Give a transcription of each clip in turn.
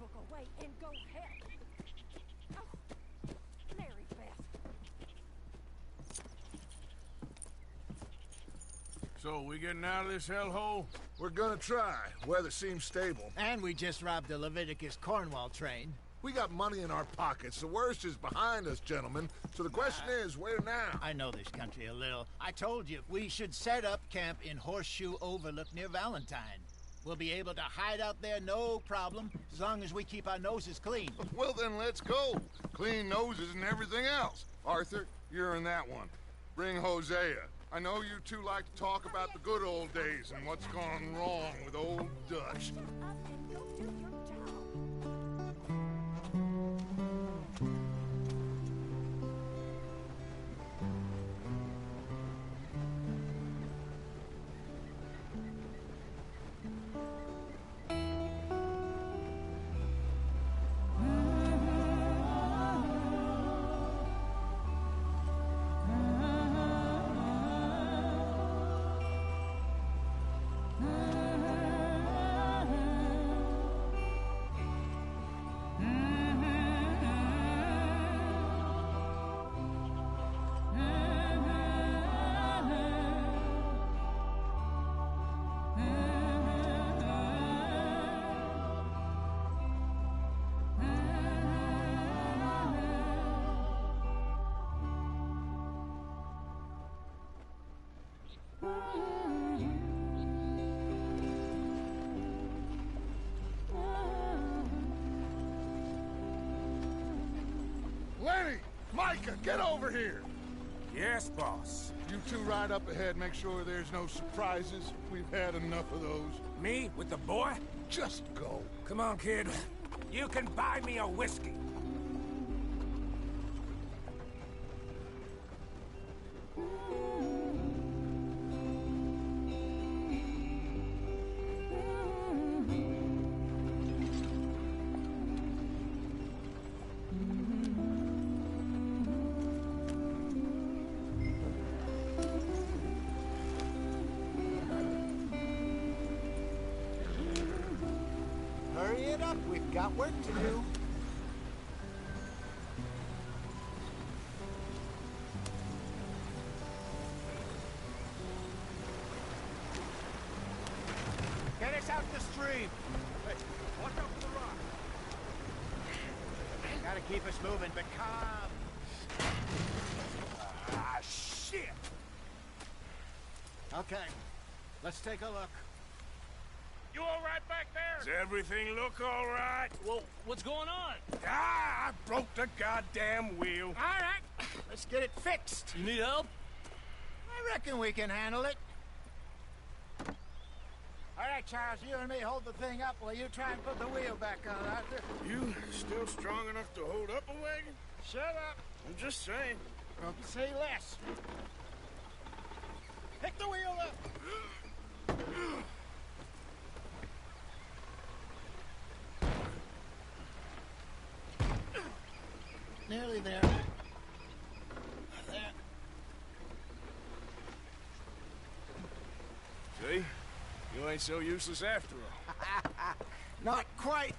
book away and go help. Oh, Mary Beth. So, we getting out of this hellhole? We're gonna try. Weather seems stable. And we just robbed the Leviticus Cornwall train. We got money in our pockets. The worst is behind us, gentlemen. So the question is, where now? I know this country a little. I told you, we should set up camp in Horseshoe Overlook near Valentine. We'll be able to hide out there, no problem, as long as we keep our noses clean. Well, then let's go. Clean noses and everything else. Arthur, you're in that one. Bring Hosea. I know you two like to talk about the good old days and what's gone wrong with old Dutch. Shut up and go do your job. Lenny! Micah, get over here! Yes, boss. You two ride up ahead, make sure there's no surprises. We've had enough of those. Me? With the boy? Just go. Come on, kid. You can buy me a whiskey. Hurry it up, we've got work to do. Get us out the stream. Hey, watch out for the rock. Gotta keep us moving, but calm. Ah, shit! Okay, let's take a look. You all right back there? Does everything look all right? Well, what's going on? Ah, I broke the goddamn wheel. All right, let's get it fixed. You need help? I reckon we can handle it. All right, Charles, you and me hold the thing up while you try and put the wheel back on, Arthur. You still strong enough to hold up a wagon? Shut up. I'm just saying. Well, say less. Pick the wheel up. Nearly there. There. See? You ain't so useless after all. Not quite.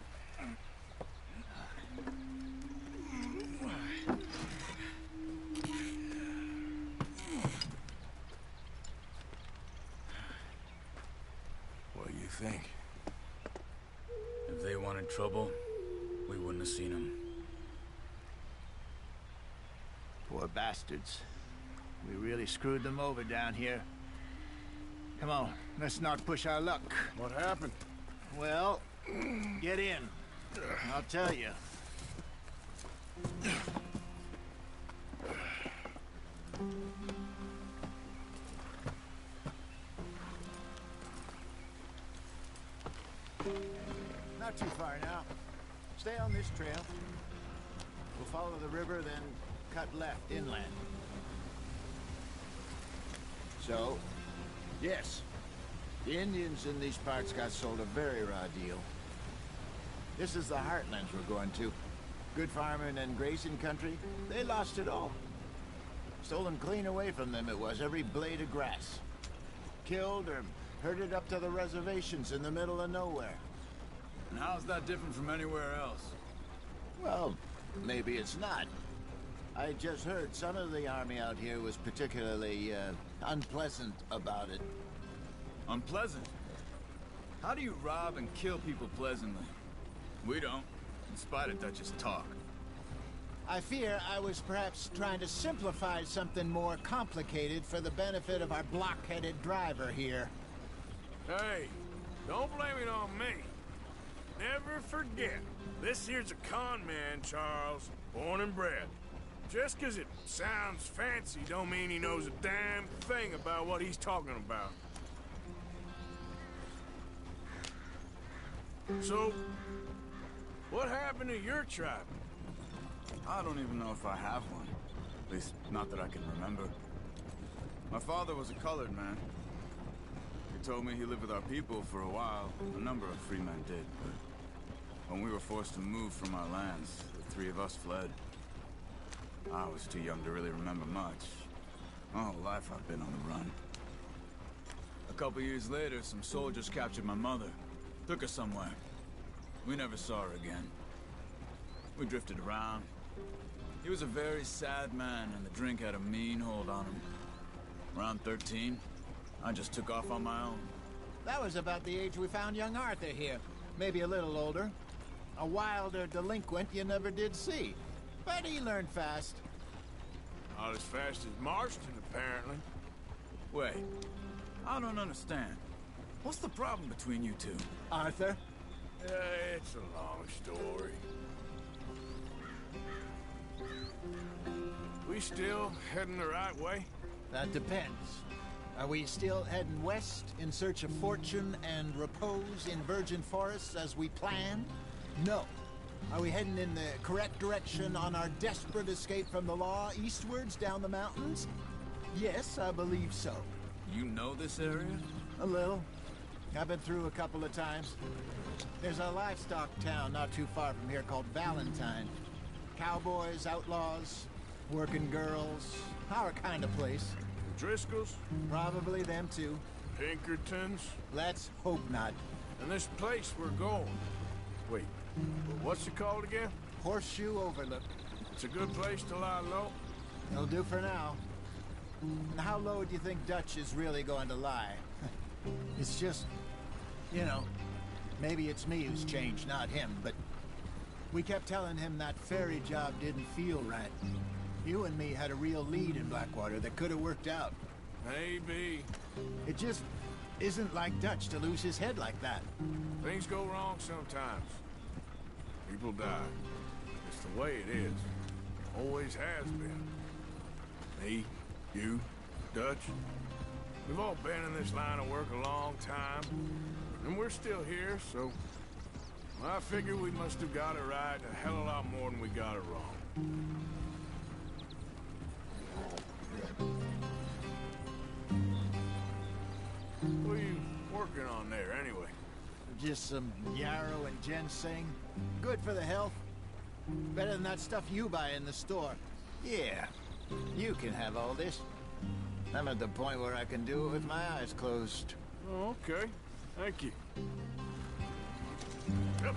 What do you think? If they wanted trouble, we wouldn't have seen them. Poor bastards. We really screwed them over down here. Come on, let's not push our luck. What happened? Well, get in. I'll tell you. Not too far now. Stay on this trail. We'll follow the river, then cut left inland. So, yes, the Indians in these parts got sold a very raw deal. This is the heartlands we're going to. Good farming and grazing country, they lost it all. Stolen clean away from them it was, every blade of grass. Killed or herded up to the reservations in the middle of nowhere. And how's that different from anywhere else? Well, maybe it's not. I just heard some of the army out here was particularly, unpleasant about it. Unpleasant? How do you rob and kill people pleasantly? We don't, in spite of Dutch's talk. I fear I was perhaps trying to simplify something more complicated for the benefit of our block-headed driver here. Hey, don't blame it on me. Never forget, this here's a con man, Charles, born and bred. Just 'cause it sounds fancy don't mean he knows a damn thing about what he's talking about. So, what happened to your tribe? I don't even know if I have one. At least, not that I can remember. My father was a colored man. He told me he lived with our people for a while. A number of free men did, but when we were forced to move from our lands, the three of us fled. I was too young to really remember much. My whole life I've been on the run. A couple years later, some soldiers captured my mother. Took her somewhere. We never saw her again. We drifted around. He was a very sad man, and the drink had a mean hold on him. Around 13, I just took off on my own. That was about the age we found young Arthur here. Maybe a little older. A wilder delinquent you never did see. But he learned fast. Not as fast as Marston, apparently. Wait, I don't understand. What's the problem between you two? Arthur? It's a long story. We still heading the right way? That depends. Are we still heading west in search of fortune and repose in virgin forests as we planned? No. Are we heading in the correct direction on our desperate escape from the law eastwards down the mountains? Yes, I believe so. You know this area? A little. I've been through a couple of times. There's a livestock town not too far from here called Valentine. Cowboys, outlaws, working girls, our kind of place. Driscolls? Probably them too. Pinkertons? Let's hope not. And this place we're going. Wait, what's it called again? Horseshoe Overlook. It's a good place to lie low. It'll do for now. And how low do you think Dutch is really going to lie? It's just, you know, maybe it's me who's changed, not him, but we kept telling him that ferry job didn't feel right. You and me had a real lead in Blackwater that could have worked out. Maybe. It just isn't like Dutch to lose his head like that. Things go wrong sometimes. People die. It's the way it is. Always has been. Me, you, Dutch. We've all been in this line of work a long time. And we're still here, so... I figure we must have got it right a hell of a lot more than we got it wrong. What are you working on there, anyway? Just some yarrow and ginseng. Good for the health. Better than that stuff you buy in the store. Yeah, you can have all this. I'm at the point where I can do it with my eyes closed. Oh, okay. Thank you. Yep.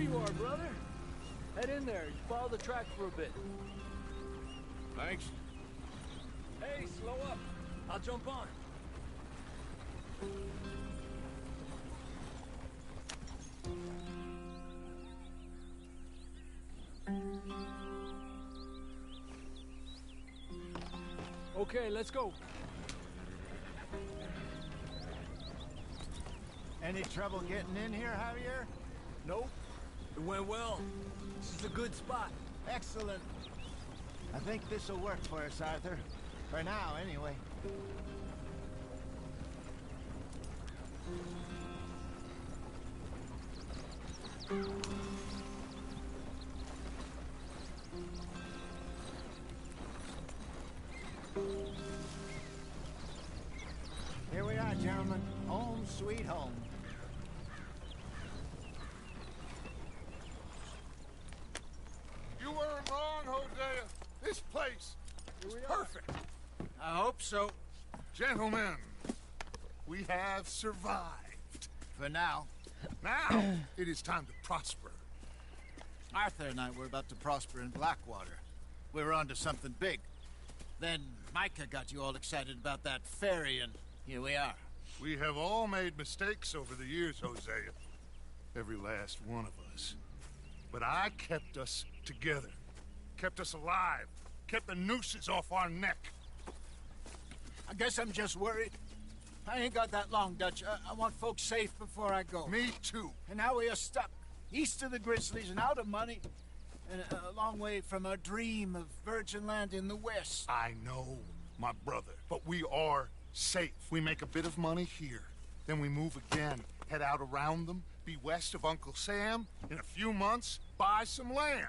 you are, brother. Head in there. You follow the track for a bit. Thanks. Hey, slow up. I'll jump on. Okay, let's go. Any trouble getting in here, Javier? Nope. It went well. This is a good spot. Excellent. I think this'll work for us, Arthur. For now, anyway. Here we are, gentlemen. Home sweet home. You weren't wrong, Hosea. This place is perfect. I hope so. Gentlemen, we have survived. For now. Now, it is time to prosper. Arthur and I were about to prosper in Blackwater. We were onto something big. Then Micah got you all excited about that ferry, and here we are. We have all made mistakes over the years, Hosea. Every last one of us. But I kept us together. Kept us alive. Kept the nooses off our neck. I guess I'm just worried. I ain't got that long, Dutch. I want folks safe before I go. Me too. And now we are stuck east of the Grizzlies and out of money, and a long way from our dream of virgin land in the west. I know, my brother, but we are safe. We make a bit of money here, then we move again, head out around them, be west of Uncle Sam, in a few months, buy some land.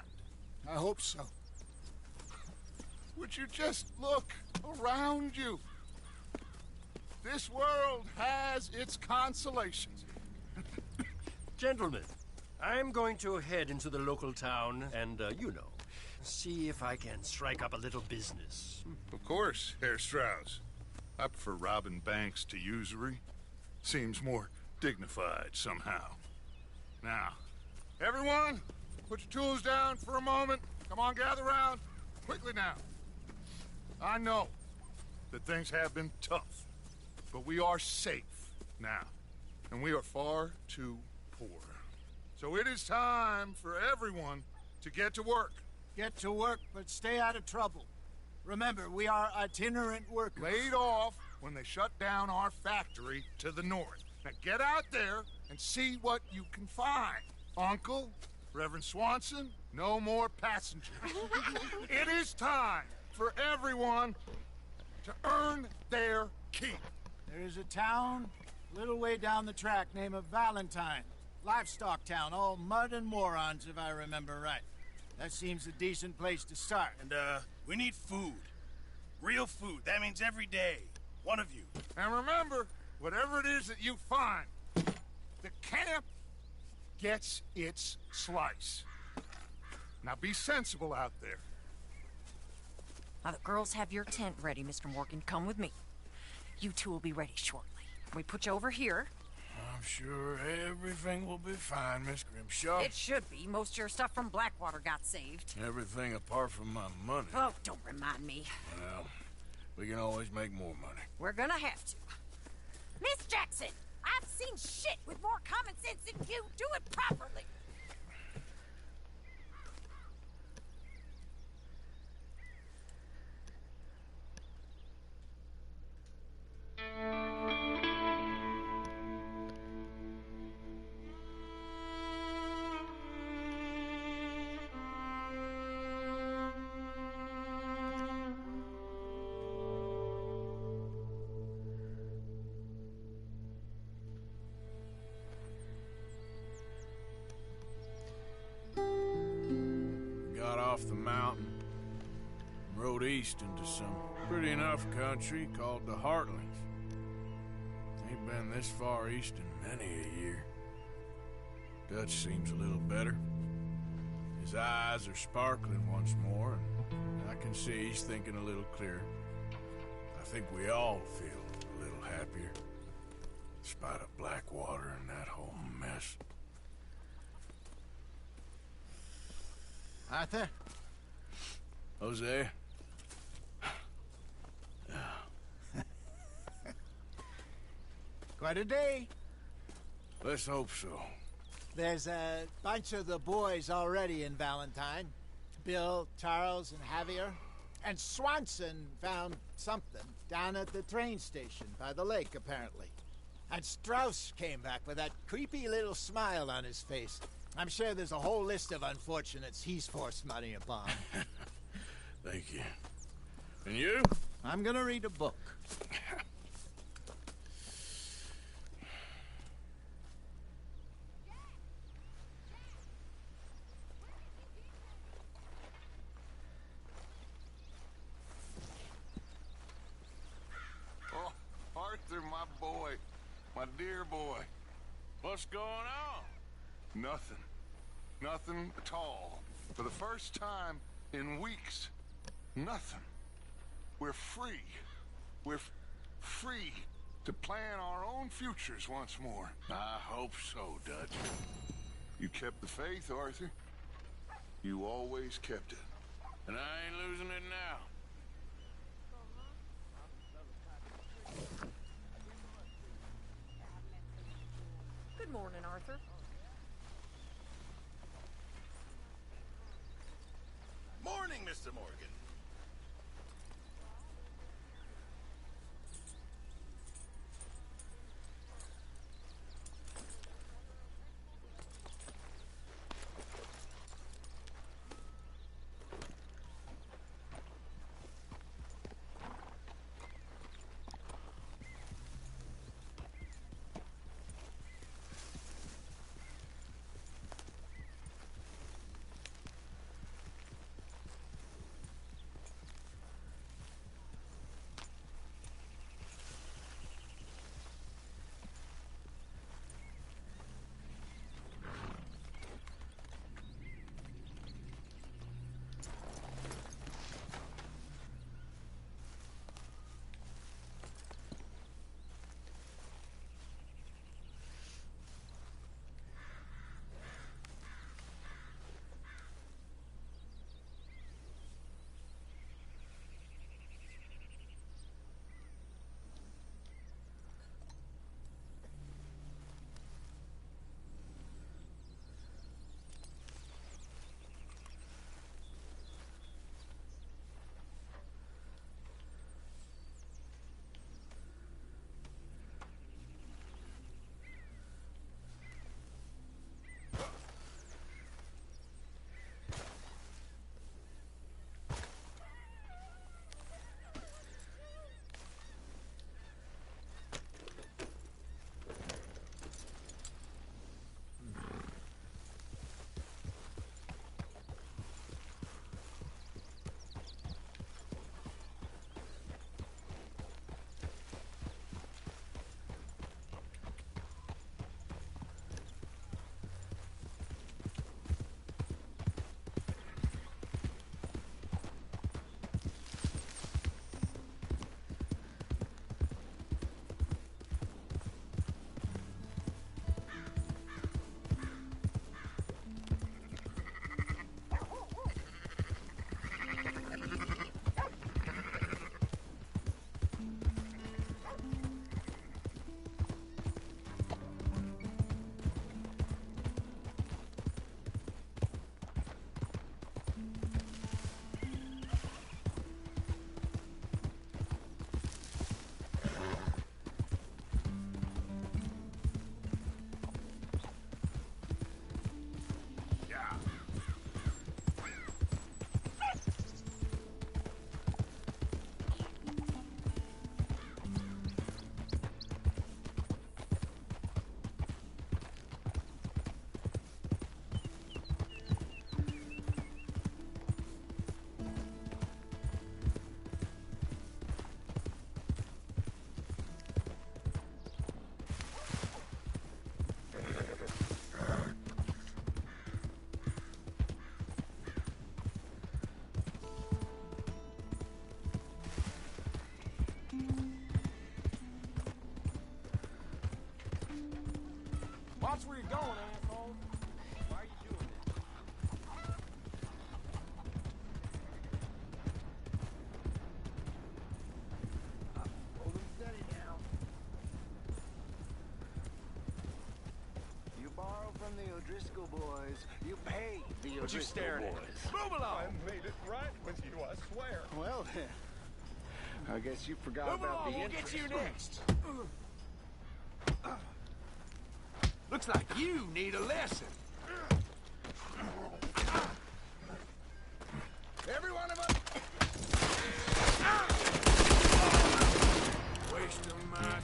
I hope so. Would you just look around you? This world has its consolations. Gentlemen, I'm going to head into the local town and, see if I can strike up a little business. Of course, Herr Strauss. I prefer robbing banks to usury. Seems more dignified somehow. Now, everyone, put your tools down for a moment. Come on, gather round. Quickly now. I know that things have been tough, but we are safe now, and we are far too poor. So it is time for everyone to get to work. Get to work, but stay out of trouble. Remember, we are itinerant workers. Laid off when they shut down our factory to the north. Now get out there and see what you can find. Uncle, Reverend Swanson, no more passengers. It is time for everyone to earn their keep. There is a town a little way down the track named Valentine. Livestock town, all mud and morons, if I remember right. That seems a decent place to start. And, we need food. Real food. That means every day. One of you. And remember, whatever it is that you find, the camp gets its slice. Now be sensible out there. Now, the girls have your tent ready, Mr. Morgan. Come with me. You two will be ready shortly. We put you over here. I'm sure everything will be fine, Miss Grimshaw. It should be. Most of your stuff from Blackwater got saved. Everything apart from my money. Oh, don't remind me. Well, we can always make more money. We're gonna have to. Miss Jackson, I've seen shit with more common sense than you. Do it properly. Got off the mountain, rode east into some pretty enough country called the Heartlands. Ain't been this far east in many a year. Dutch seems a little better. His eyes are sparkling once more, and I can see he's thinking a little clearer. I think we all feel a little happier, in spite of Blackwater and that whole mess. Arthur? Jose? Quite a day. Let's hope so. There's a bunch of the boys already in Valentine. Bill, Charles, and Javier. And Swanson found something down at the train station by the lake, apparently. And Strauss came back with that creepy little smile on his face. I'm sure there's a whole list of unfortunates he's forced money upon. Thank you. And you? I'm gonna read a book. Oh, Arthur, my boy. My dear boy. What's going on? Nothing. Nothing at all. For the first time in weeks. Nothing. We're free. We're free to plan our own futures once more. I hope so, Dutch. You kept the faith, Arthur. You always kept it. And I ain't losing it now. Good morning, Arthur. Morning, Mr. Morgan. Watch where you're going, asshole. Why are you doing O'Driscoll boys. You pay the What you O'Driscoll staring at? boys. Move along! I made it right with you, I swear. Well, then. I guess you forgot Move about along, the we'll interest. get to you next. Looks like you need a lesson. Every one of us. Wasting my time.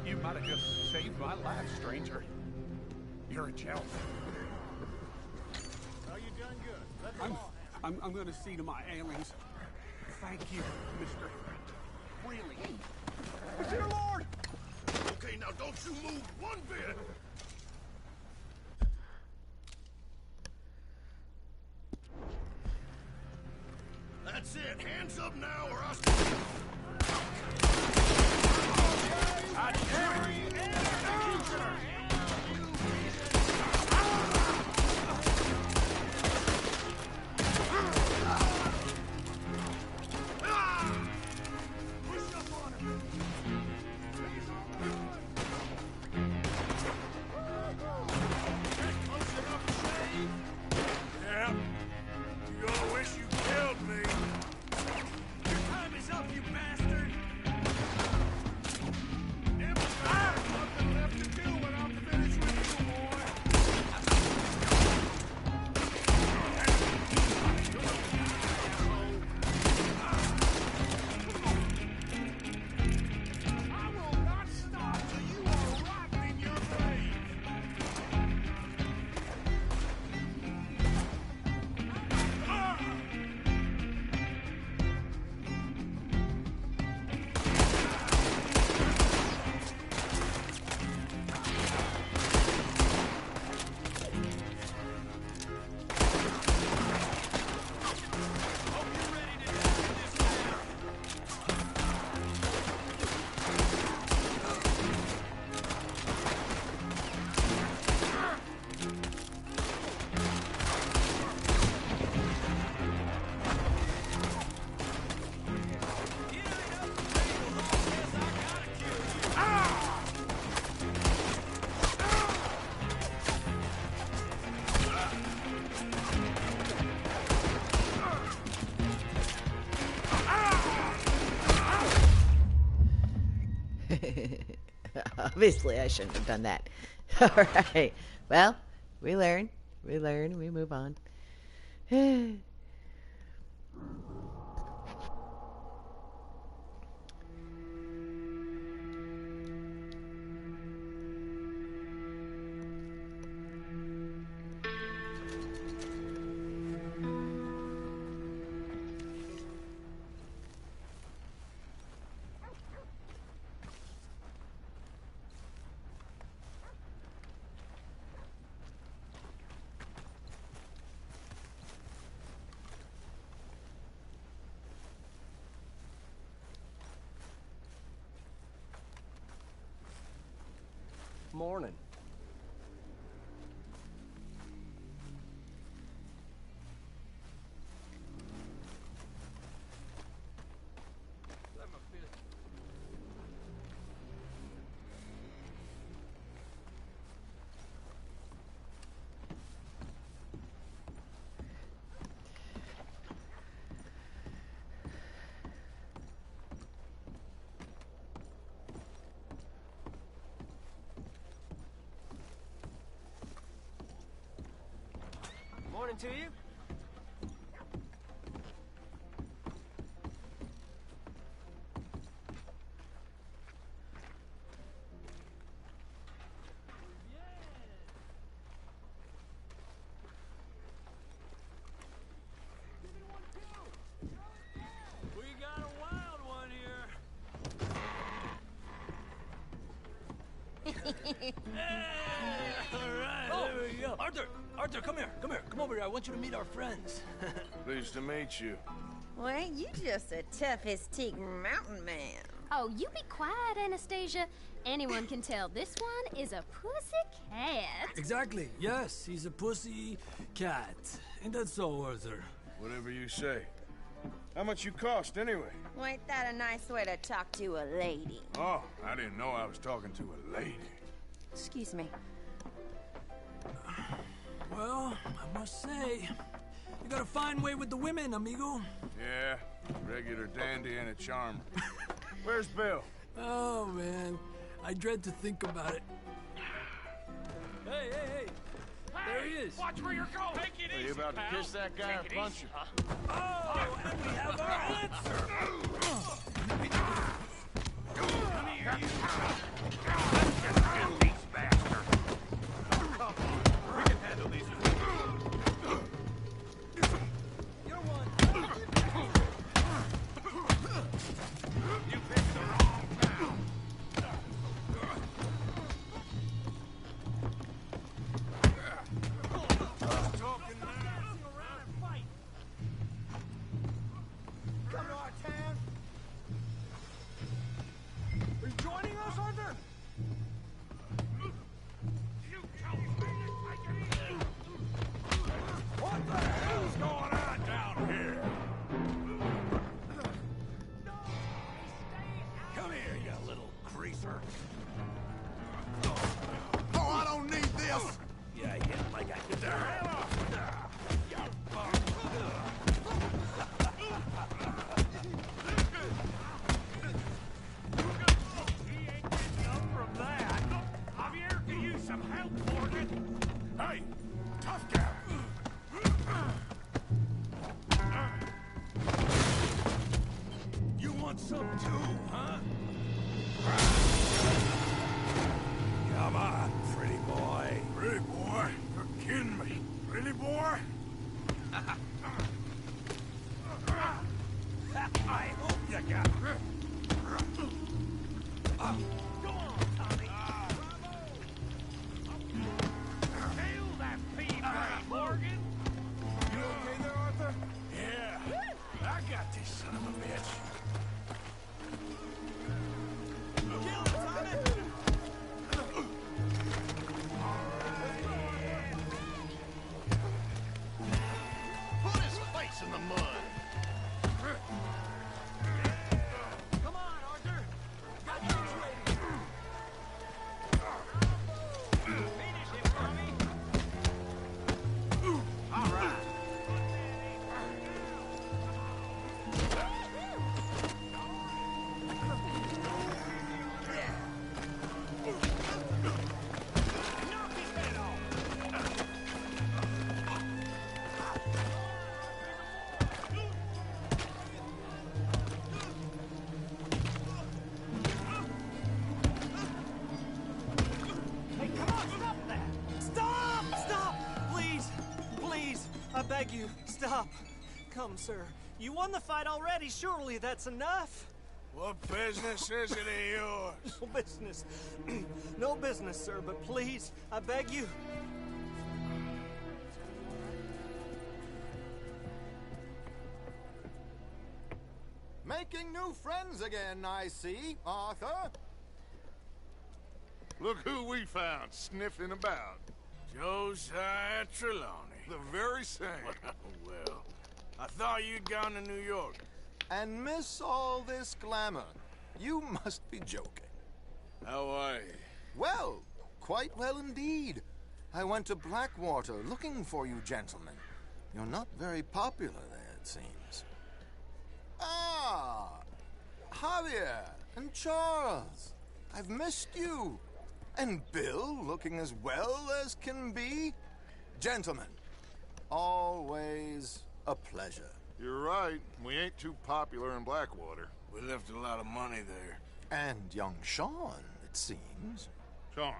You might have just saved my life, stranger. You're a gentleman. Oh, you done good. Let them all I'm going to see to my ailings. Thank you, Mr. Really. Dear Lord! Okay, now don't you move one bit. That's it. Hands up now, or I'll. I dare you. Yeah. You gonna wish you killed me. Your time is up, you bastard! There's nothing left to do when I'm finished with you, boy. I will not stop till you are rotten in your grave. Obviously, I shouldn't have done that. Alright. Well, we learn. We learn. We move on. Morning. Morning to you. We got a wild one here. All right, there we go. Arthur, come here. Come over here. I want you to meet our friends. Pleased to meet you. Well, ain't you just a tough-as-teak mountain man? Oh, you be quiet, Anastasia. Anyone can tell this one is a pussy cat. Exactly. Yes, he's a pussy cat. Ain't that so, Arthur? Whatever you say. How much you cost, anyway? Well, ain't that a nice way to talk to a lady? Oh, I didn't know I was talking to a lady. Excuse me. Well, I must say, you got a fine way with the women, amigo. Yeah, regular dandy and a charmer. Where's Bill? Oh, man. I dread to think about it. Hey, hey, hey! There he is! Watch where you're going! Take it Are easy, you about pal. to kiss that guy Take or it punch easy, him? huh? Oh, and we have our answer! Come here, you. Get these bastards. Come on, we can handle these. You're one. You picked the wrong town. Talking now. Come to our town. Are you joining us, Arthur? What the hell's going on down here? Come here, you little greaser. Oh, I don't need this! Yeah, hit like I deserve. He ain't getting up from that. Javier could use some help, Morgan. Hey, tough guy. You want some too, huh? Come on, pretty boy. Pretty boy, you're kidding me. Pretty boy? I hope you got it. Go on, Tommy. Kill that pea-brain, Morgan. You okay there, Arthur? Yeah, I got this son of a bitch. Put his face in the mud! Come on, Arthur! Got things ready! Finish him, Tommy. All right. Knock his head off. Hey, come on, stop that! Stop! Stop! Please! Please! I beg you, stop! Come, sir. You won the fight already. Surely that's enough. What business is it of yours? No business. No business, sir, but please, I beg you. Making new friends again, I see, Arthur. Look who we found sniffing about. Josiah Trelawney. The very same. Well, I thought you'd gone to New York. And miss all this glamour. You must be joking. How are you? Well, quite well indeed. I went to Blackwater looking for you gentlemen. You're not very popular there, it seems. Ah! Javier and Charles. I've missed you. And Bill looking as well as can be. Gentlemen, always a pleasure. You're right. We ain't too popular in Blackwater. We left a lot of money there. And young Sean, it seems. Sean,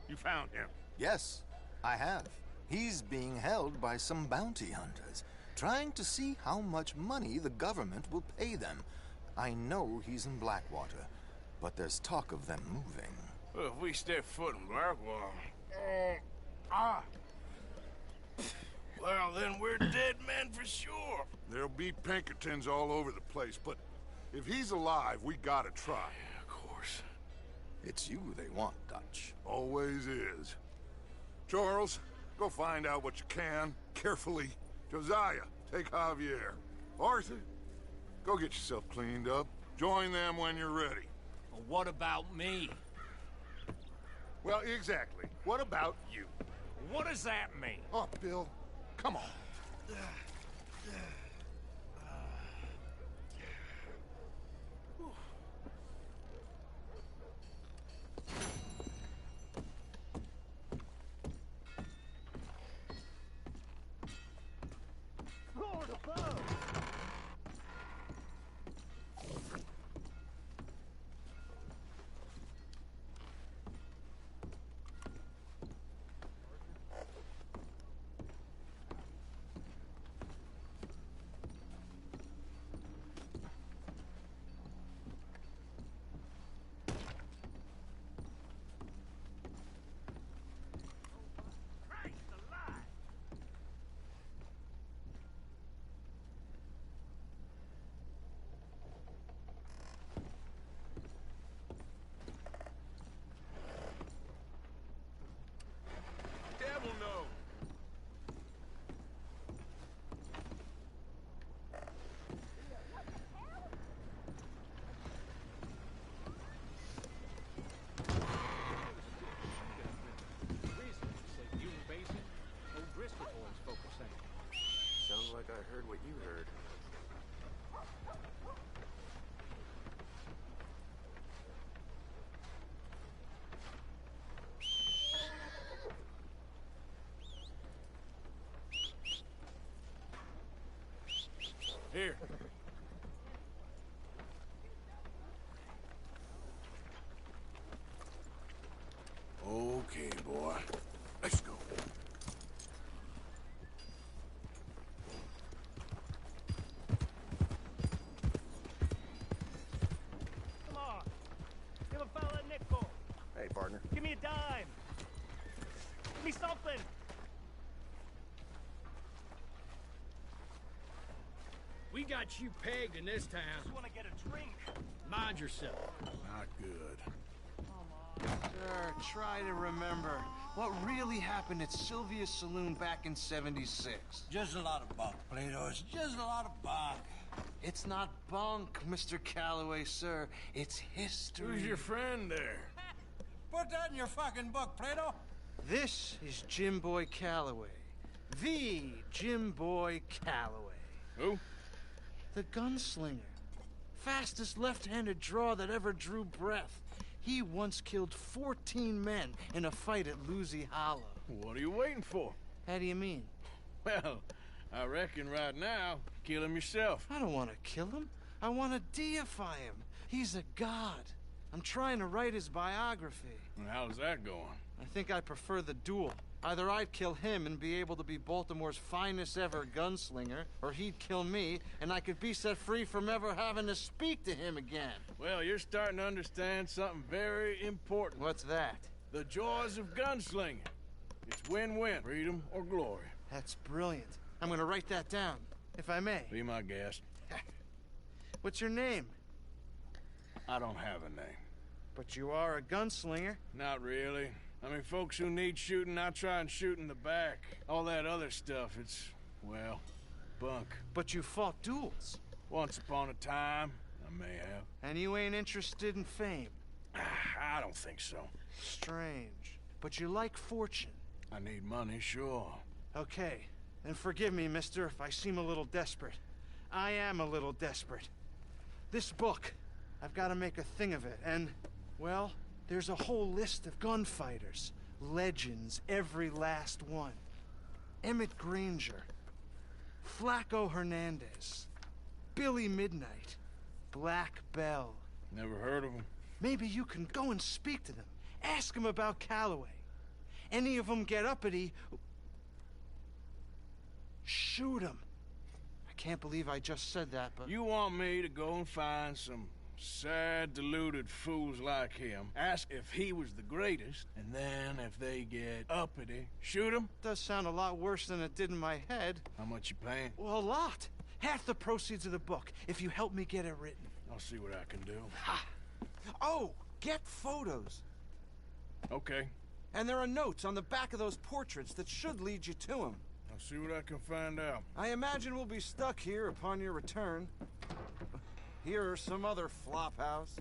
you found him. Yes, I have. He's being held by some bounty hunters, trying to see how much money the government will pay them. I know he's in Blackwater, but there's talk of them moving. Well, if we step foot in Blackwater... Well, then we're dead men for sure. There'll be Pinkertons all over the place, but if he's alive, we gotta try. Yeah, of course. It's you they want, Dutch. Always is. Charles, go find out what you can, carefully. Josiah, take Javier. Arthur, Go get yourself cleaned up. Join them when you're ready. Well, what about me? Well, exactly. What about you? What does that mean? Oh, Bill, come on. Lord above! Devil no. Sounds like I heard what you heard. Here. Okay, boy. Let's go. Come on. Give a fella a nickel. Hey, partner. Give me a dime. Give me something. We got you pegged in this town. Just want to get a drink. Mind yourself. Not good. Sir, try to remember what really happened at Sylvia's Saloon back in '76. Just a lot of bunk, Plato. It's just a lot of bunk. It's not bunk, Mr. Calloway, sir. It's history. Who's your friend there? Put that in your fucking book, Plato. This is Jim Boy Calloway. The Jim Boy Calloway. Who? The gunslinger. Fastest left-handed draw that ever drew breath. He once killed 14 men in a fight at Lucy Hollow. What are you waiting for? How do you mean? Well, I reckon right now, kill him yourself. I don't want to kill him. I want to deify him. He's a god. I'm trying to write his biography. And how's that going? I think I prefer the duel. Either I'd kill him and be able to be Baltimore's finest ever gunslinger, or he'd kill me and I could be set free from ever having to speak to him again. Well, you're starting to understand something very important. What's that? The joys of gunslinging. It's win-win, freedom or glory. That's brilliant. I'm gonna write that down, if I may. Be my guest. What's your name? I don't have a name. But you are a gunslinger. Not really. I mean, folks who need shooting, I try and shoot in the back. All that other stuff, it's, well, bunk. But you fought duels. Once upon a time, I may have. And you ain't interested in fame. I don't think so. Strange. But you like fortune. I need money, sure. Okay. And forgive me, mister, if I seem a little desperate. I am a little desperate. This book, I've got to make a thing of it, and, well, there's a whole list of gunfighters. Legends, every last one. Emmett Granger. Flaco Hernandez. Billy Midnight. Black Bell. Never heard of them. Maybe you can go and speak to them. Ask them about Calloway. Any of them get uppity, shoot them. I can't believe I just said that, but... You want me to go and find some sad, deluded fools like him, ask if he was the greatest, and then if they get uppity, shoot him? Does sound a lot worse than it did in my head. How much you paying? Well, a lot. Half the proceeds of the book, if you help me get it written. I'll see what I can do. Ha! Oh, get photos. Okay. And there are notes on the back of those portraits that should lead you to him. I'll see what I can find out. I imagine we'll be stuck here upon your return. Here or some other flop house.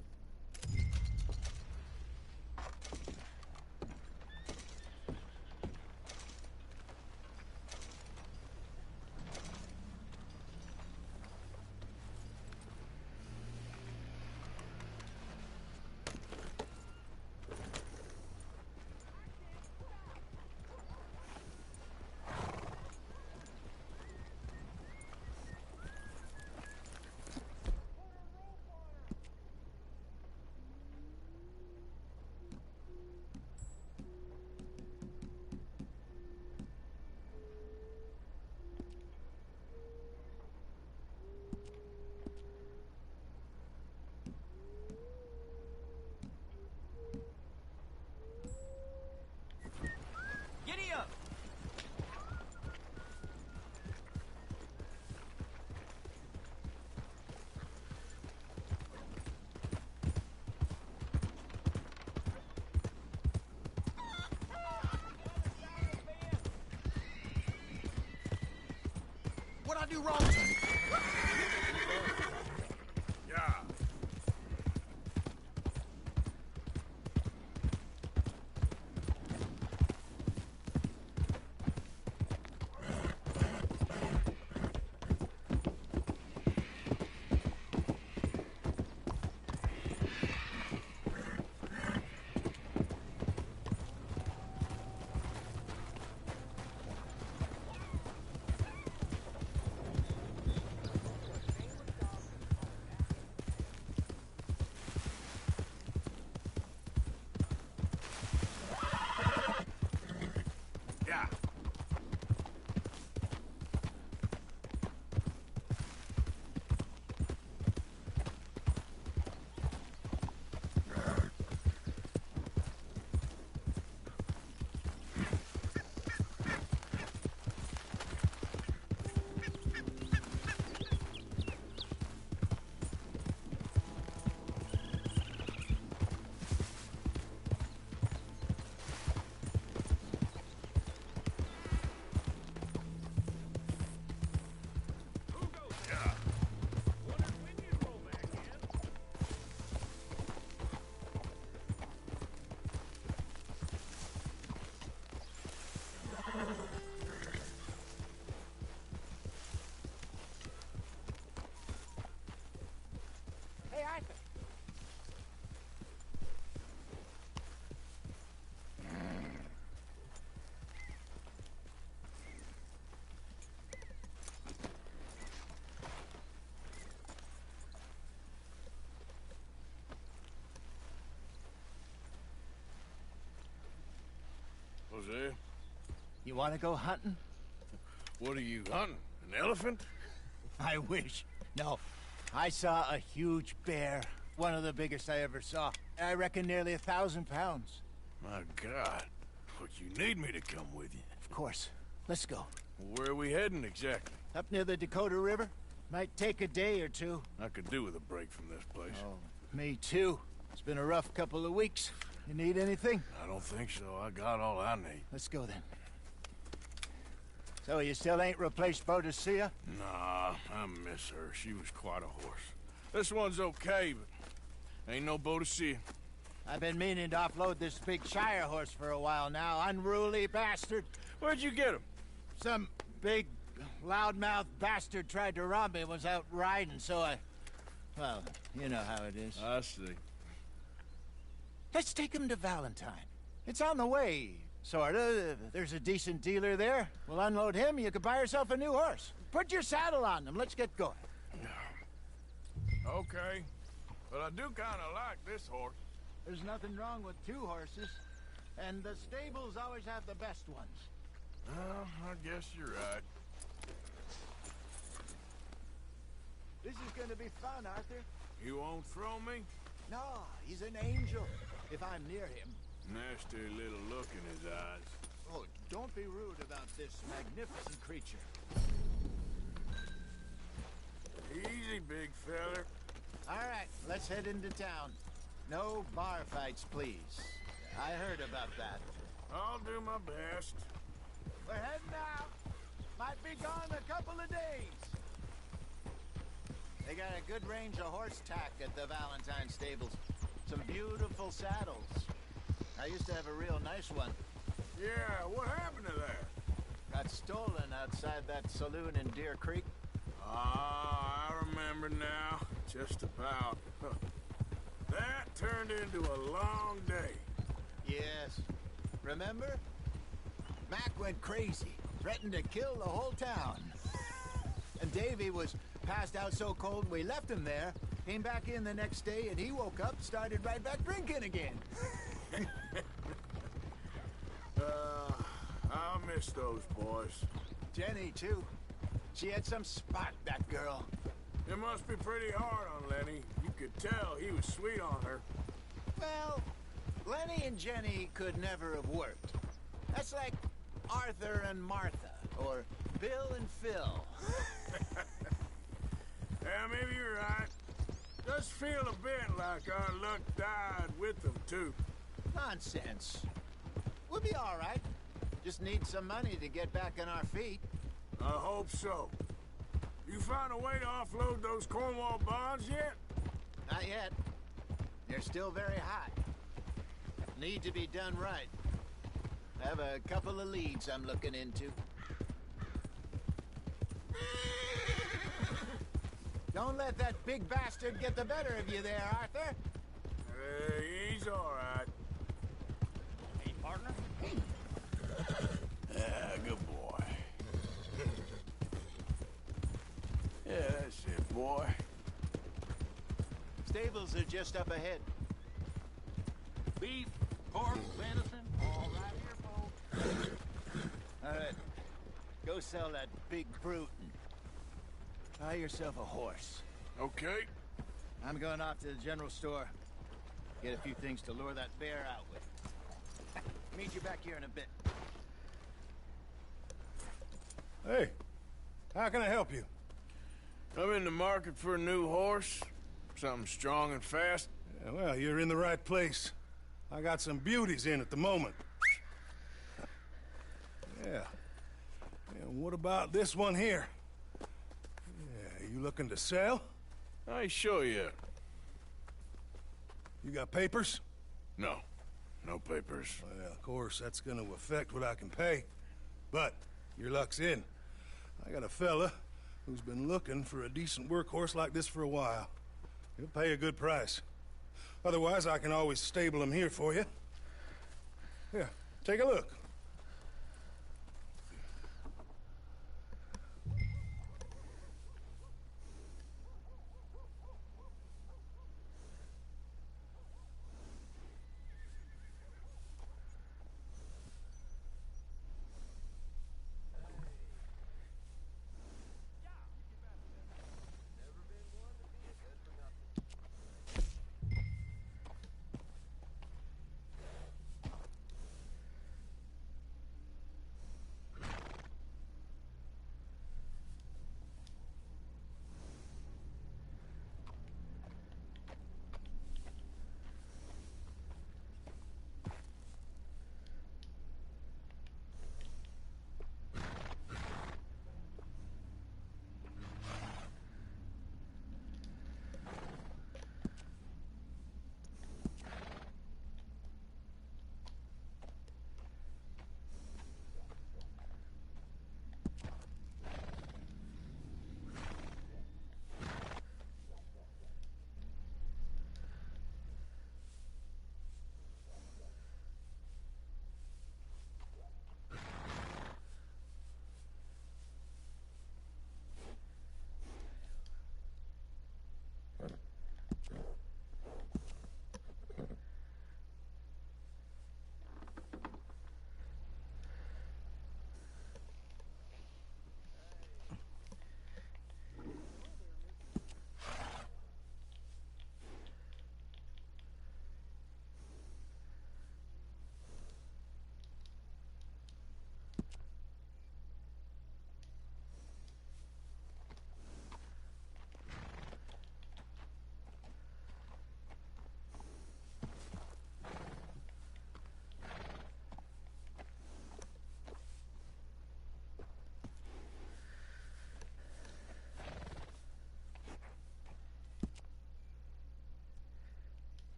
Giddy up! What'd I do wrong, Tony? Yeah. Yeah. Hey, Arthur. Hosea, You want to go hunting? what are you hunting? An elephant? I wish. No. I saw a huge bear. One of the biggest I ever saw. I reckon nearly 1,000 pounds. My God. But you need me to come with you. Of course. Let's go. Where are we heading exactly? Up near the Dakota River. Might take a day or two. I could do with a break from this place. Oh, me too. It's been a rough couple of weeks. You need anything? I don't think so. I got all I need. Let's go then. So you still ain't replaced Boadicea? Nah, I miss her. She was quite a horse. This one's okay, but ain't no Boadicea. I've been meaning to offload this big Shire horse for a while now. Unruly bastard. Where'd you get him? Some big, loudmouth bastard tried to rob me and was out riding, so I... Well, you know how it is. I see. Let's take him to Valentine. It's on the way, sorta. There's a decent dealer there. We'll unload him, you could buy yourself a new horse. Put your saddle on them, let's get going. Okay. But I do kind of like this horse. There's nothing wrong with two horses. And the stables always have the best ones. Well, I guess you're right. This is gonna be fun, Arthur. You won't throw me? No, he's an angel. If I'm near him. Nasty little look in his eyes. Oh, don't be rude about this magnificent creature. Easy, big feller. All right, let's head into town. No bar fights, please. I heard about that. I'll do my best. We're heading out. Might be gone a couple of days. They got a good range of horse tack at the Valentine stables. Some beautiful saddles. I used to have a real nice one. Yeah, what happened to that? Got stolen outside that saloon in Deer Creek. Ah, I remember now. Just about. That turned into a long day. Yes. Remember? Mac went crazy, threatened to kill the whole town. And Davy was passed out so cold we left him there, came back in the next day, and he woke up, started right back drinking again. I'll miss those boys. Jenny, too. She had some spot, that girl. It must be pretty hard on Lenny. You could tell he was sweet on her. Well, Lenny and Jenny could never have worked. That's like Arthur and Martha, or Bill and Phil. Yeah, maybe you're right. Does feel a bit like our luck died with them, too. Nonsense. We'll be all right. Just need some money to get back on our feet. I hope so. You found a way to offload those Cornwall bonds yet? Not yet. They're still very hot. Need to be done right. I have a couple of leads I'm looking into. Don't let that big bastard get the better of you there, Arthur. He's all right. Hey, partner? Yeah, good boy. Yeah, that's it, boy. Stables are just up ahead. Beef, pork, venison, all right here, folks. All right. Go sell that big brute and buy yourself a horse. Okay. I'm going off to the general store. Get a few things to lure that bear out with. Meet you back here in a bit. Hey, how can I help you? I'm in the market for a new horse. Something strong and fast. Yeah, well, you're in the right place. I got some beauties in at the moment. Yeah. And what about this one here? Yeah, you looking to sell? I ain't sure yet. You got papers? No. No papers. Well, of course, that's gonna affect what I can pay. But your luck's in. I got a fella who's been looking for a decent workhorse like this for a while. He'll pay a good price. Otherwise, I can always stable him here for you. Here, take a look.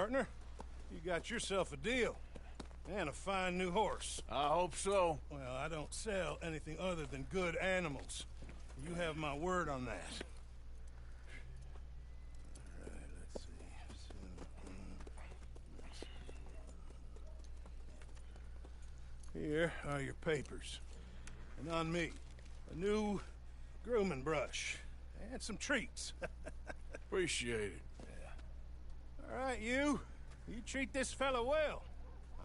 partner. You got yourself a deal. And a fine new horse. I hope so. Well, I don't sell anything other than good animals. You have my word on that. All right, let's see. Here are your papers. And on me, a new grooming brush. And some treats. Appreciate it. Yeah. All right, you. You treat this fella well.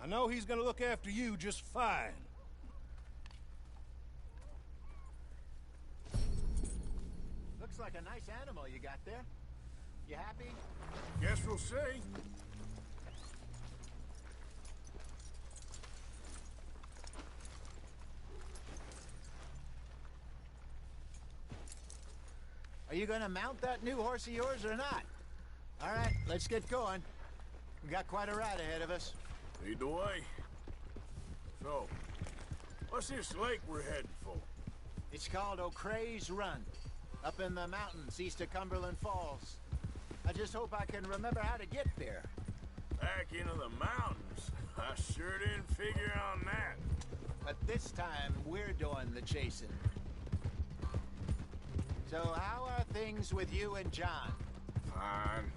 I know he's gonna look after you just fine. Looks like a nice animal you got there. You happy? Guess we'll see. Are you gonna mount that new horse of yours or not? All right, let's get going. We got quite a ride ahead of us. Lead the way. So, what's this lake we're heading for? It's called O'Creagh's Run, up in the mountains east of Cumberland Falls. I just hope I can remember how to get there. Back into the mountains? I sure didn't figure on that. But this time, we're doing the chasing. So how are things with you and John? Fine.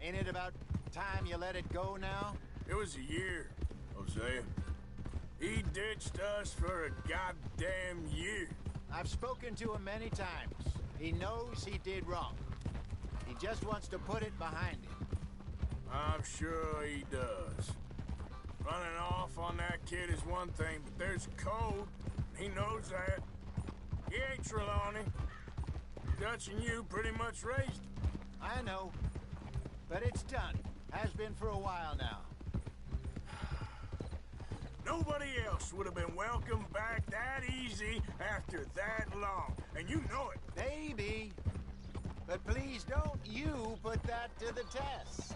Ain't it about time you let it go now? It was a year, Hosea. He ditched us for a goddamn year. I've spoken to him many times. He knows he did wrong. He just wants to put it behind him. I'm sure he does. Running off on that kid is one thing, but there's code. He knows that. He ain't Trelawney. Dutch and you pretty much raised him. I know. But it's done. Has been for a while now. Nobody else would have been welcomed back that easy after that long. And you know it. Maybe. But please don't you put that to the test.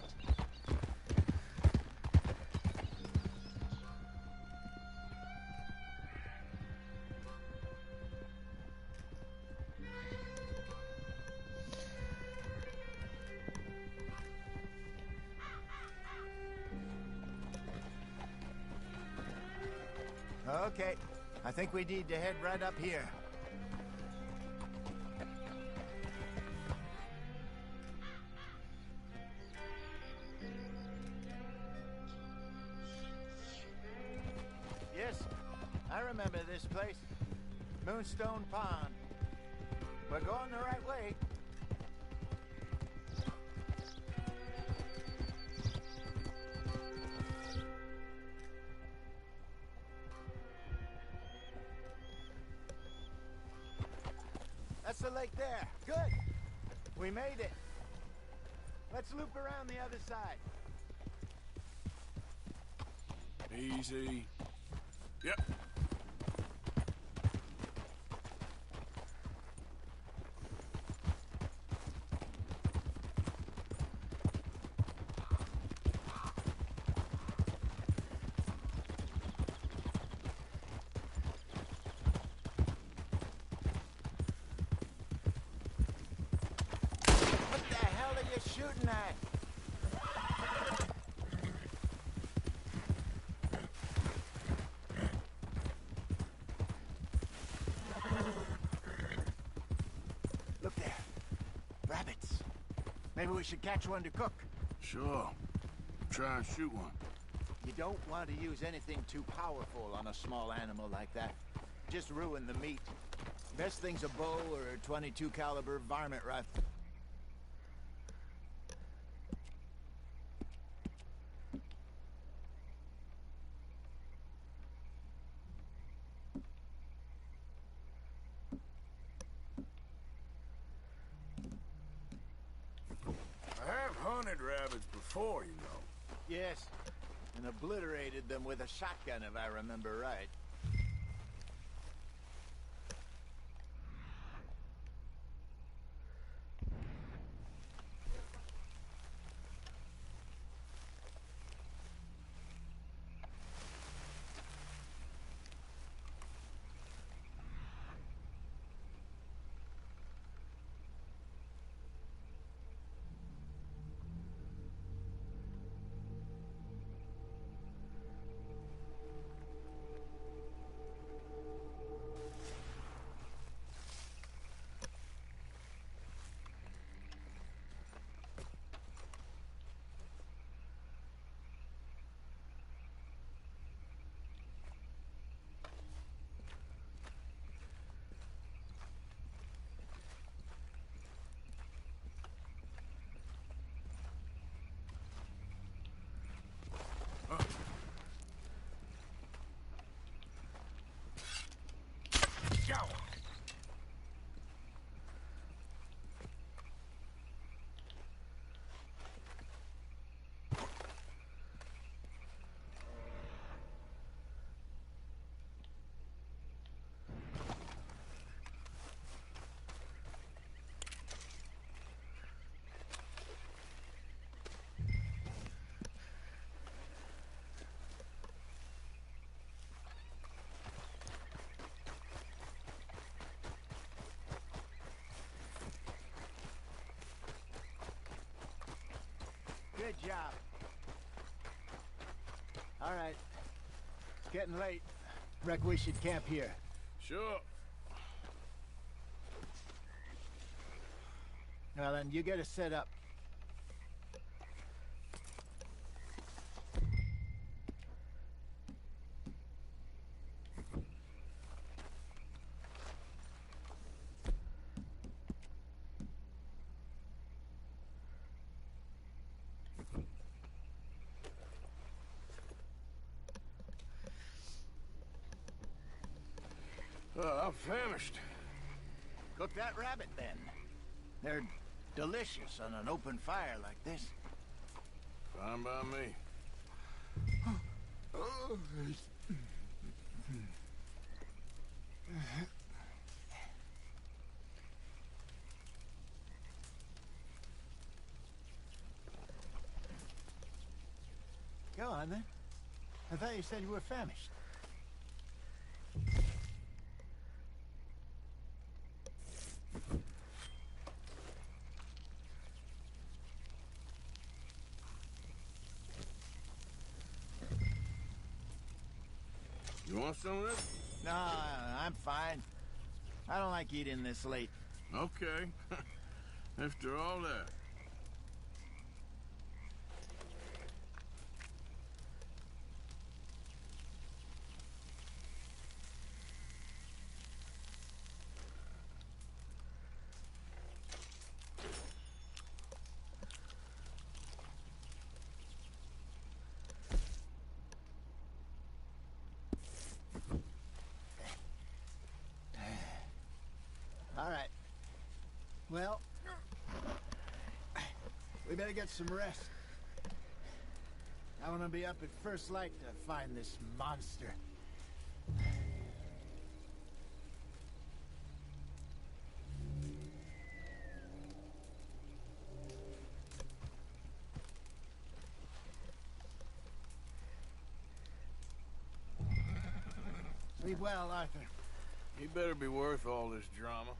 Okay, I think we need to head right up here. Yes, I remember this place. Moonstone Pond. We're going the right way. That's the lake there. Good. We made it. Let's loop around the other side. Easy. Yep. What the hell are you shooting at? Look there. Rabbits. Maybe we should catch one to cook. Sure. Try and shoot one. You don't want to use anything too powerful on a small animal like that. Just ruin the meat. Best thing's a bow or a 22 caliber varmint rifle. I have hunted rabbits before, you know. Yes, and obliterated them with a shotgun if I remember right. Good job. All right. It's getting late. Reckon we should camp here. Sure. Well, then, you get us set up. I'm famished. Cook that rabbit, then. They're delicious on an open fire like this. Fine by me. Go on, then. I thought you said you were famished. You want some of this? No, I'm fine. I don't like eating this late. Okay. After all that. All right. Well, we better get some rest. I want to be up at first light to find this monster. Sleep well, Arthur. You better be worth all this drama.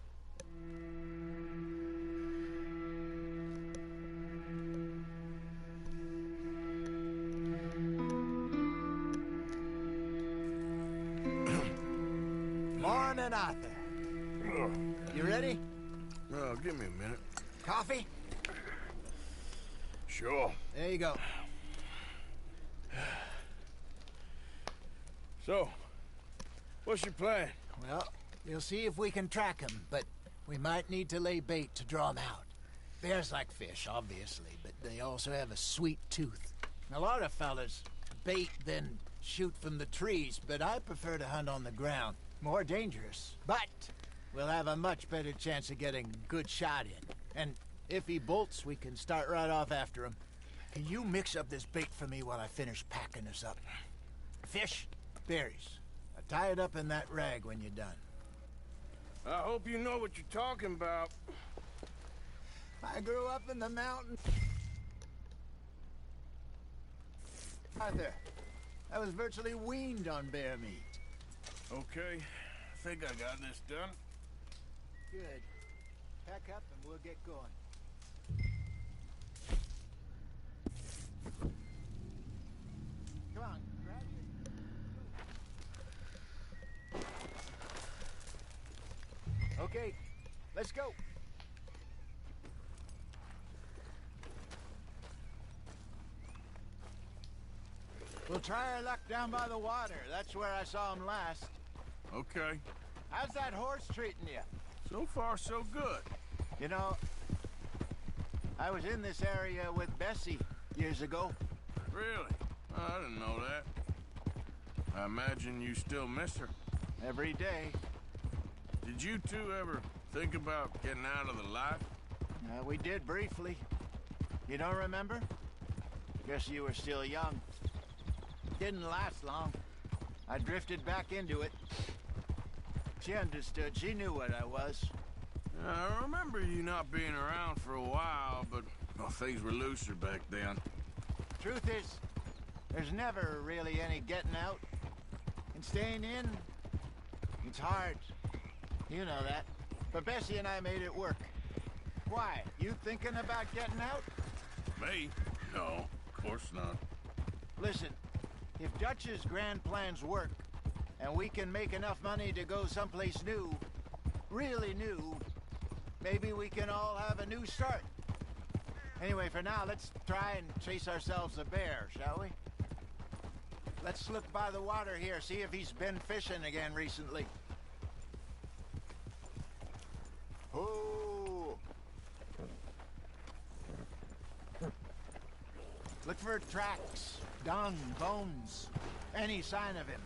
Morning, Arthur. You ready? Well, give me a minute. Coffee? Sure. There you go. So, what's your plan? Well, we'll see if we can track him, but we might need to lay bait to draw him out. Bears like fish, obviously, but they also have a sweet tooth. A lot of fellas bait, then shoot from the trees, but I prefer to hunt on the ground. More dangerous, but we'll have a much better chance of getting a good shot in. And if he bolts, we can start right off after him. Can you mix up this bait for me while I finish packing this up? Fish, berries. Tie it up in that rag when you're done. I hope you know what you're talking about. I grew up in the mountains. Arthur, I was virtually weaned on bear meat. Okay, I think I got this done. Good. Pack up and we'll get going. Come on, grab it. Okay, let's go. We'll try our luck down by the water. That's where I saw him last. Okay. How's that horse treating you? So far, so good. You know, I was in this area with Bessie years ago. Really? Oh, I didn't know that. I imagine you still miss her. Every day. Did you two ever think about getting out of the life? We did briefly. You don't remember? Guess you were still young. Didn't last long. I drifted back into it. She understood. She knew what I was. I remember you not being around for a while, but well, things were looser back then. Truth is, there's never really any getting out. And staying in, it's hard. You know that. But Bessie and I made it work. Why? You thinking about getting out? Me? No, of course not. Listen, if Dutch's grand plans work, and we can make enough money to go someplace new, really new, maybe we can all have a new start. Anyway, for now, let's try and chase ourselves a bear, shall we? Let's look by the water here, see if he's been fishing again recently. Oh! Look for tracks, dung, bones, any sign of him.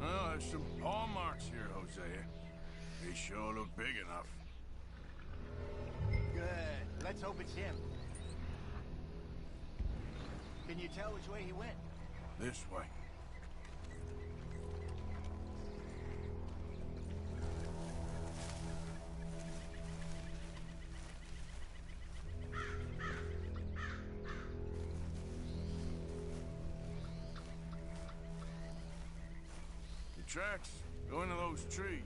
Well, there's some paw marks here, Hosea. They sure look big enough. Good. Let's hope it's him. Can you tell which way he went? This way. The tracks go into those trees.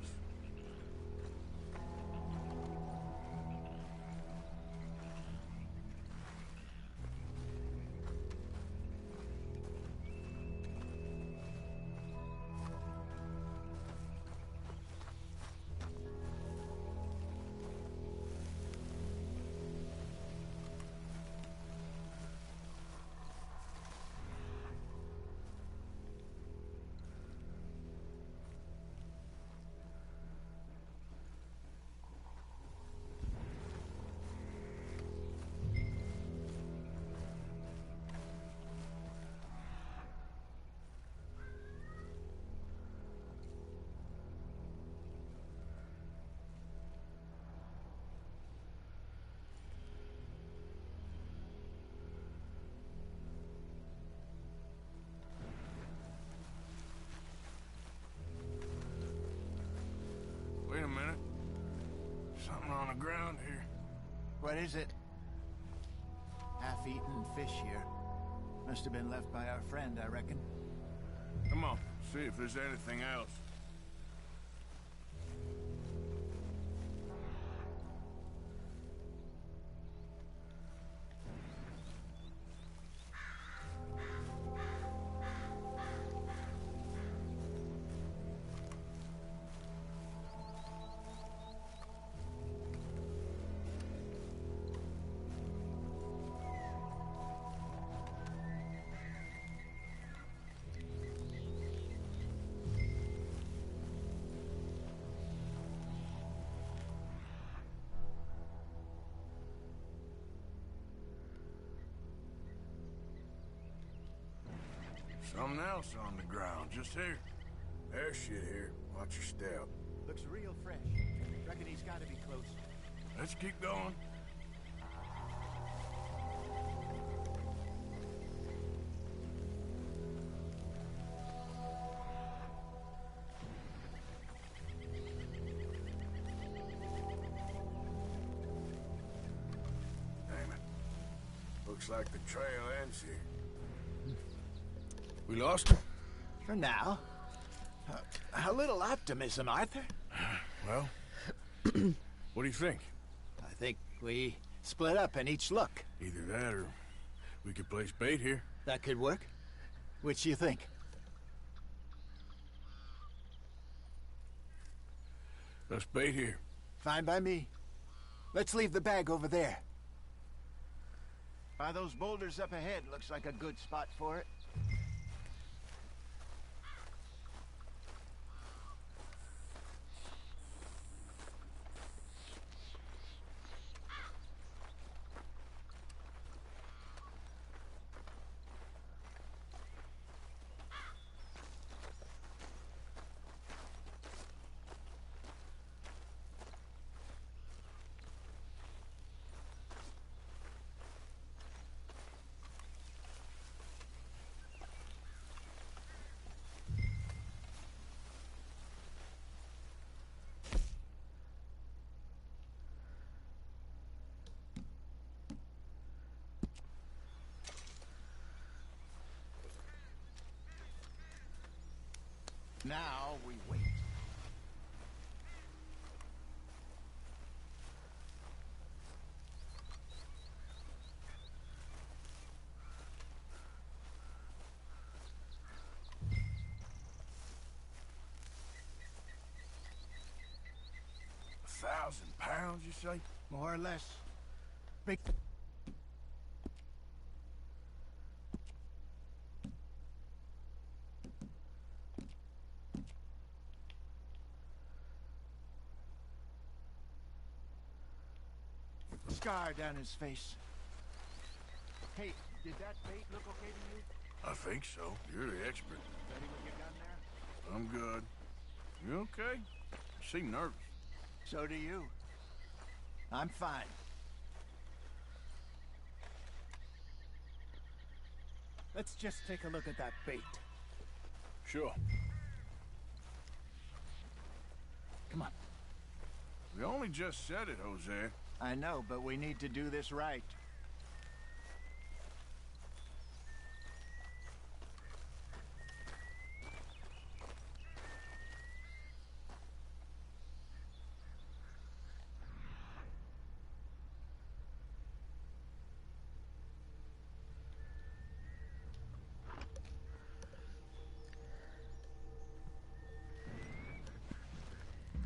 Wait a minute. Something on the ground here. What is it? Half-eaten fish here. Must have been left by our friend, I reckon. Come on, see if there's anything else. Something else on the ground, just here. There's shit here. Watch your step. Looks real fresh. Reckon he's got to be close. Let's keep going. Damn it. Looks like the trail ends here. We lost him? For now. A little optimism, Arthur. Well, what do you think? I think we split up and each look. Either that or we could place bait here. That could work. Which do you think? Let's bait here. Fine by me. Let's leave the bag over there. By those boulders up ahead, looks like a good spot for it. Now we wait. £1,000, you say? More or less. Big. Scar down his face. Hey, did that bait look okay to you? I think so. You're the expert. Ready with your gun there? I'm good. You okay? You seem nervous. So do you. I'm fine. Let's just take a look at that bait. Sure. Come on. We only just said it, Jose. I know, but we need to do this right.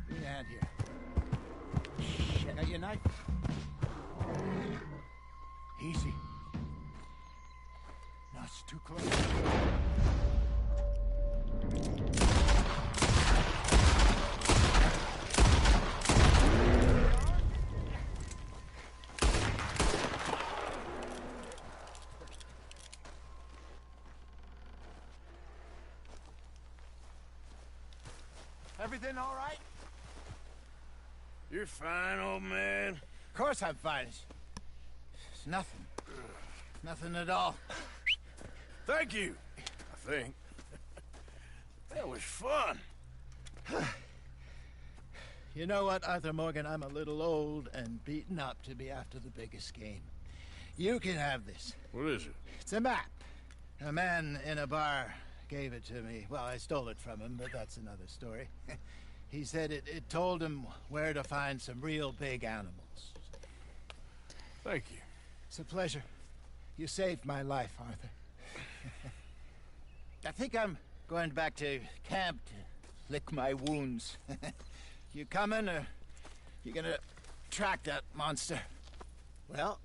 Give me a hand here. Shit, got your knife? Easy. No, it's too close. Everything all right? You're fine, old man. Of course I'm fine. It's nothing. Nothing at all. Thank you, I think. That was fun. You know what, Arthur Morgan? I'm a little old and beaten up to be after the biggest game. You can have this. What is it? It's a map. A man in a bar gave it to me. Well, I stole it from him, but that's another story. He said it told him where to find some real big animals. Thank you. It's a pleasure. You saved my life, Arthur. I think I'm going back to camp to lick my wounds. You coming, or you gonna track that monster? Well...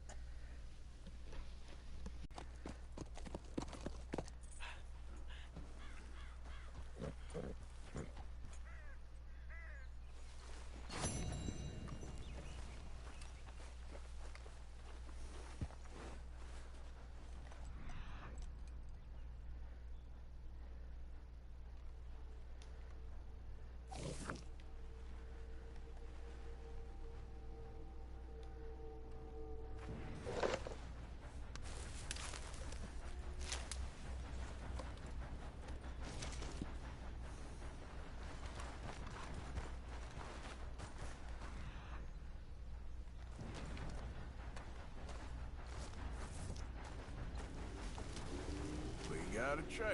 We got a trail.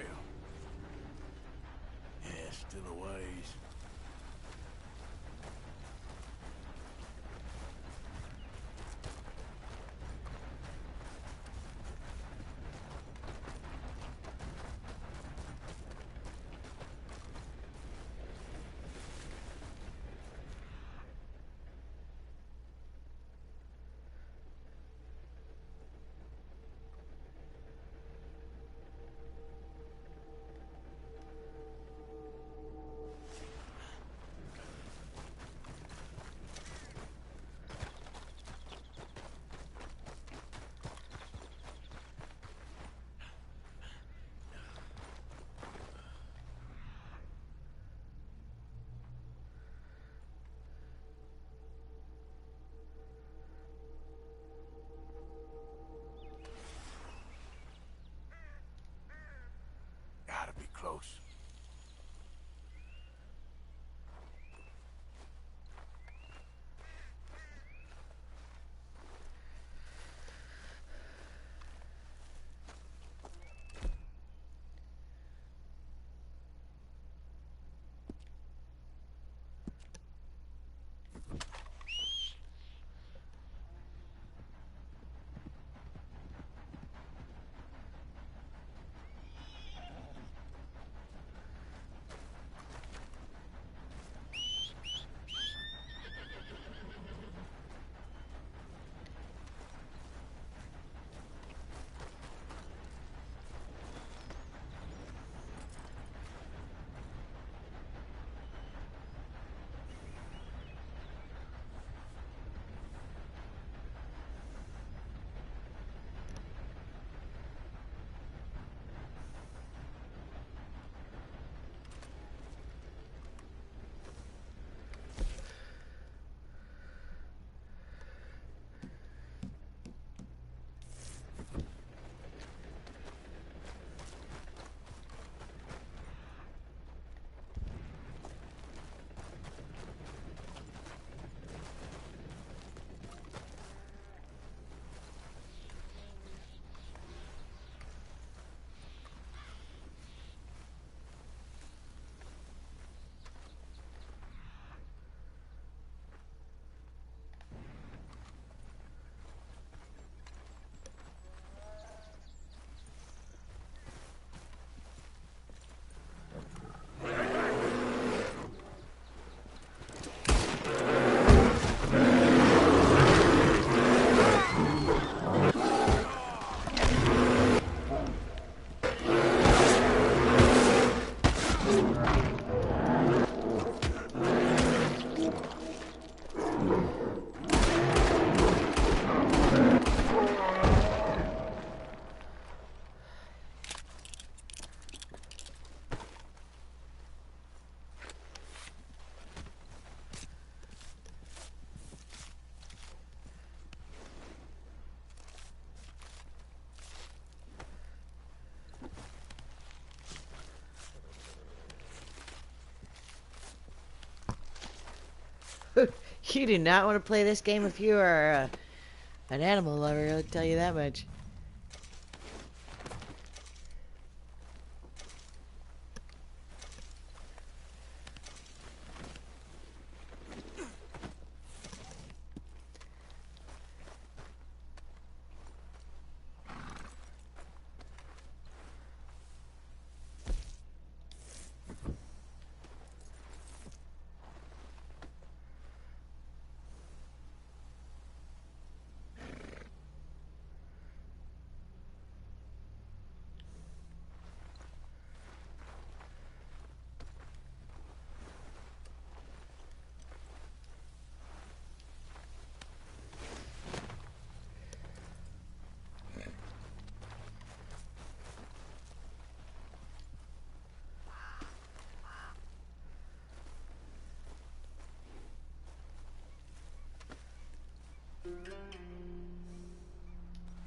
Yeah, still a ways. You do not want to play this game if you are an animal lover, I'll tell you that much.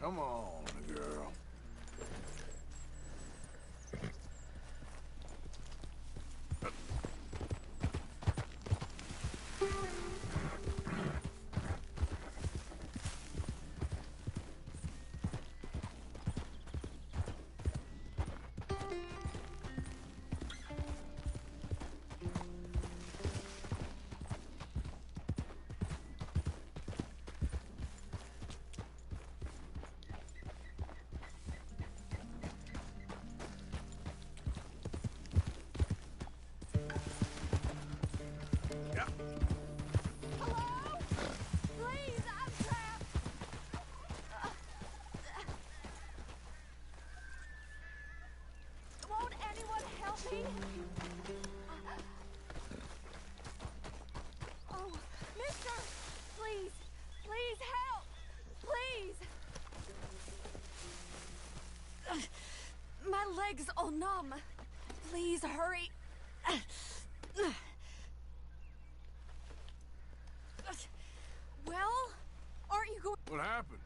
Come on, girl. Oh, mister! Please! Please help! Please! My leg's all numb. Please hurry. Well, aren't you going... What happened?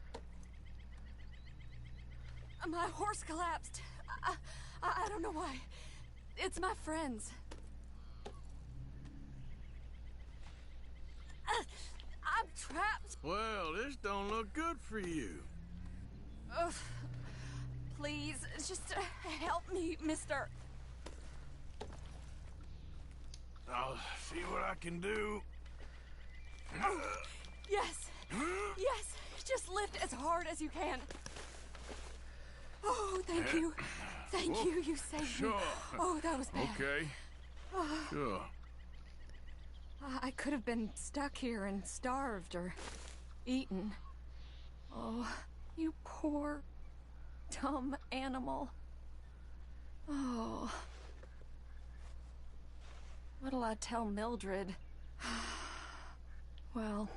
My horse collapsed. I don't know why. It's my friends. I'm trapped. Well, this don't look good for you. Ugh. Please, just help me, mister. I'll see what I can do. Oh, yes. Yes. Just lift as hard as you can. Oh, thank you. Thank you. You saved me. Oh, that was bad. Okay. Sure. I could have been stuck here and starved or eaten. Oh, you poor, dumb animal. Oh. What'll I tell Mildred? Well,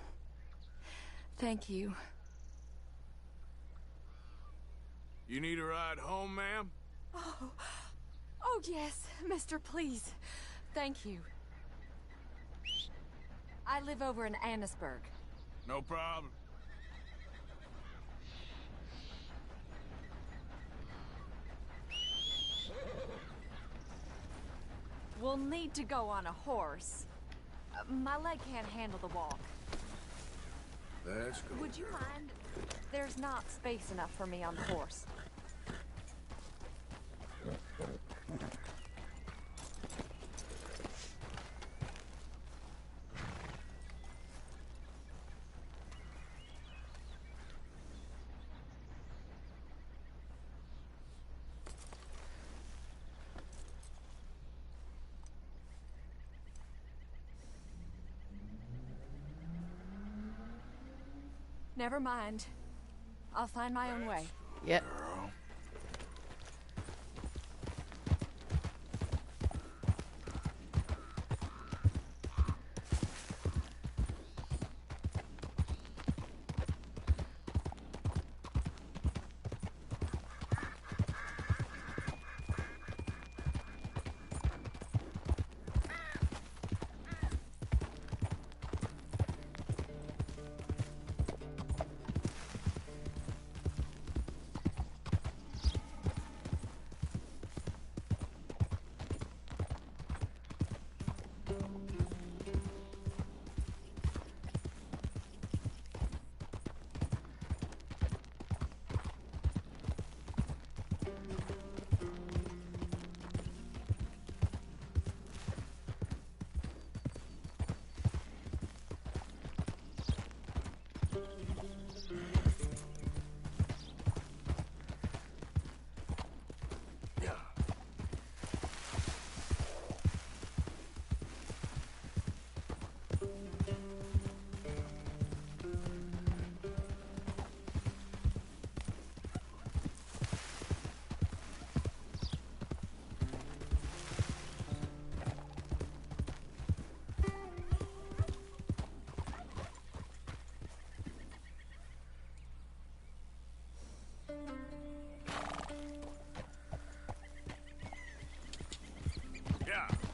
thank you. You need a ride home, ma'am? Oh, yes, mister, please. Thank you. I live over in Annisburg. No problem. We'll need to go on a horse. My leg can't handle the walk. That's good. Would you mind? There's not space enough for me on the horse. Never mind. I'll find my own way. Yep. Yeah.